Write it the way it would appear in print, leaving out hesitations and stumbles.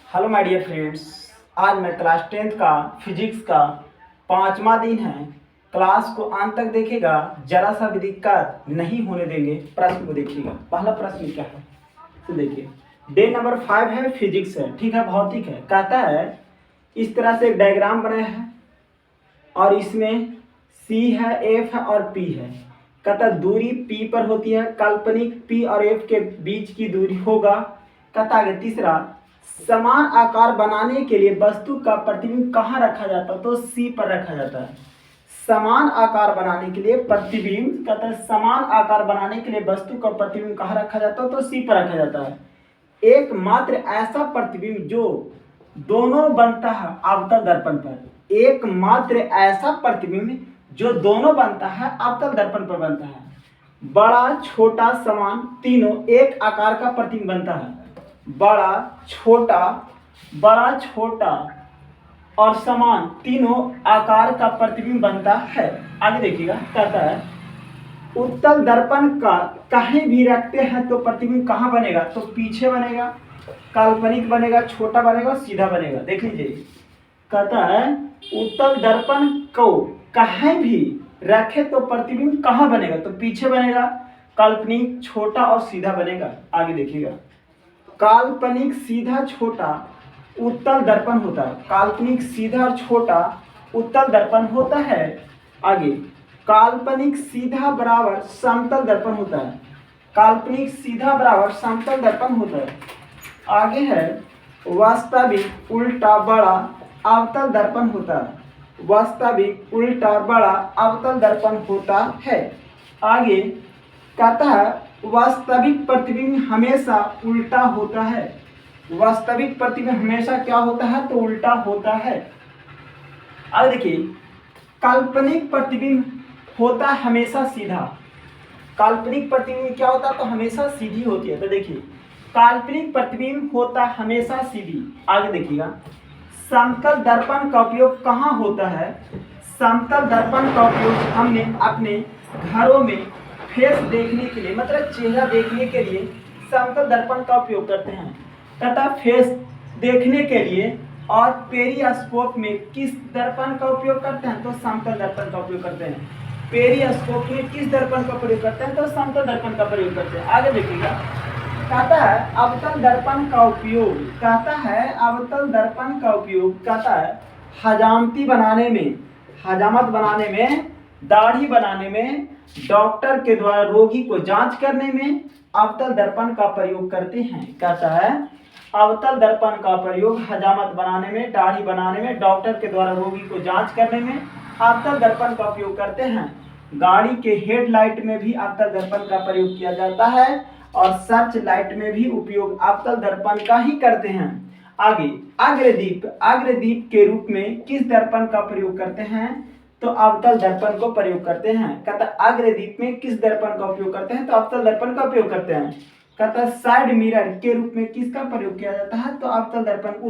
Hello my dear friends. आज मैं class 10th का फिजिक्स का 5वां दिन है। क्लास को अंत तक देखिएगा, जरा सा भी दिक्कत नहीं होने देंगे। प्रश्न को देखिएगा। पहला प्रश्न क्या है तो देखिए, डे नंबर 5 है, फिजिक्स है, ठीक है, भौतिक है। कहता है इस तरह से एक डायग्राम बना है और इसमें सी है, एफ है और पी है। कहता है दूरी पी पर होती है, काल्पनिक पी और एफ के बीच की दूरी होगा। कहता है तीसरा, समान आकार बनाने के लिए वस्तु का प्रतिबिंब कहाँ रखा जाता है तो सी पर रखा जाता है। समान आकार बनाने के लिए प्रतिबिंब, कहता है समान आकार बनाने के लिए वस्तु का प्रतिबिंब कहाँ रखा जाता है तो सी पर रखा जाता है। एकमात्र ऐसा प्रतिबिंब जो दोनों बनता है अवतल दर्पण पर। एकमात्र ऐसा प्रतिबिंब जो दोनों बनता है अवतल दर्पण पर बनता है। बड़ा छोटा समान तीनों एक आकार का प्रतिबिंब बनता है। बड़ा छोटा और समान तीनों आकार का प्रतिबिंब बनता है। आगे देखिएगा, कहता है उत्तल दर्पण का कहीं भी रखते हैं तो प्रतिबिंब कहाँ बनेगा तो पीछे बनेगा, काल्पनिक बनेगा, छोटा बनेगा, सीधा बनेगा। देख लीजिए, कहता है उत्तल दर्पण को कहीं भी रखे तो प्रतिबिंब कहाँ बनेगा तो पीछे बनेगा, काल्पनिक, छोटा और सीधा बनेगा। आगे देखिएगा, काल्पनिक सीधा छोटा उत्तल दर्पण होता है। काल्पनिक सीधा और छोटा उत्तल दर्पण होता है। आगे, काल्पनिक सीधा बराबर समतल दर्पण होता है। काल्पनिक सीधा बराबर समतल दर्पण होता है। आगे है वास्तविक उल्टा बड़ा अवतल दर्पण होता है। वास्तविक उल्टा बड़ा अवतल दर्पण होता है। आगे कहता है वास्तविक प्रतिबिंब हमेशा उल्टा होता है। वास्तविक प्रतिबिंब हमेशा क्या होता है तो उल्टा होता है। अब देखिए, काल्पनिक प्रतिबिंब होता है हमेशा सीधा। काल्पनिक प्रतिबिंब क्या होता है तो हमेशा सीधी होती है। तो देखिए, काल्पनिक प्रतिबिंब होता है हमेशा सीधी। आगे देखिएगा, समतल दर्पण का उपयोग कहाँ होता है। समतल दर्पण का उपयोग हमने अपने घरों में फेस देखने के लिए, मतलब चेहरा देखने के लिए समतल दर्पण का उपयोग करते हैं। तथा फेस देखने के लिए और पेरिस्कोप में किस दर्पण का उपयोग करते हैं तो समतल दर्पण का उपयोग करते हैं। पेरिस्कोप में किस दर्पण का प्रयोग करते हैं तो समतल दर्पण का प्रयोग करते हैं। आगे देखिएगा, कहता है अवतल दर्पण का उपयोग, कहता है अवतल दर्पण का उपयोग, कहता है हजामती बनाने में, हजामत बनाने में, दाढ़ी बनाने में, डॉक्टर के द्वारा रोगी को जांच करने में अवतल दर्पण का प्रयोग करते हैं। कहता है अवतल दर्पण का प्रयोग हजामत बनाने में, दाढ़ी बनाने में, डॉक्टर के द्वारा रोगी को जांच करने में अवतल दर्पण का उपयोग करते हैं। गाड़ी के हेडलाइट में भी अवतल दर्पण का प्रयोग किया जाता है और सर्च लाइट में भी उपयोग अवतल दर्पण का ही करते हैं। आगे, अग्रदीप, अग्रदीप के रूप में किस दर्पण का प्रयोग करते हैं तो अवतल दर्पण को प्रयोग करते हैं। कहता अग्रदीप में किस दर्पण का उपयोग करते हैं तो अवतल दर्पण का उपयोग करते हैं। कहता साइड मिरर के रूप में किसका प्रयोग किया जाता है तो अवतल दर्पण